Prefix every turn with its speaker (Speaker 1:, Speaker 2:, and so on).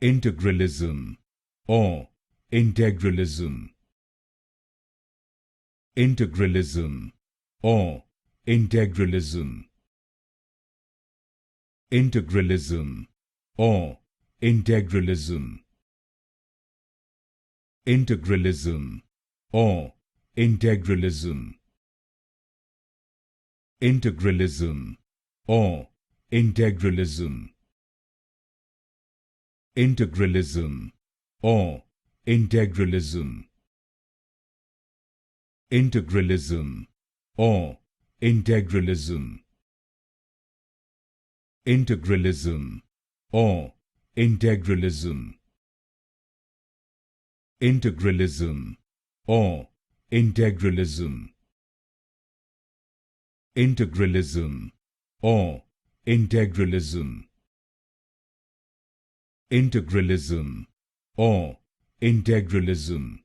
Speaker 1: integralism or integralism, integralism or integralism, integralism or integralism, integralism or integralism, integralism or integralism, integralism or integralism, integralism or integralism, integralism or integralism, integralism or integralism, integralism or integralism, integralism or integralism,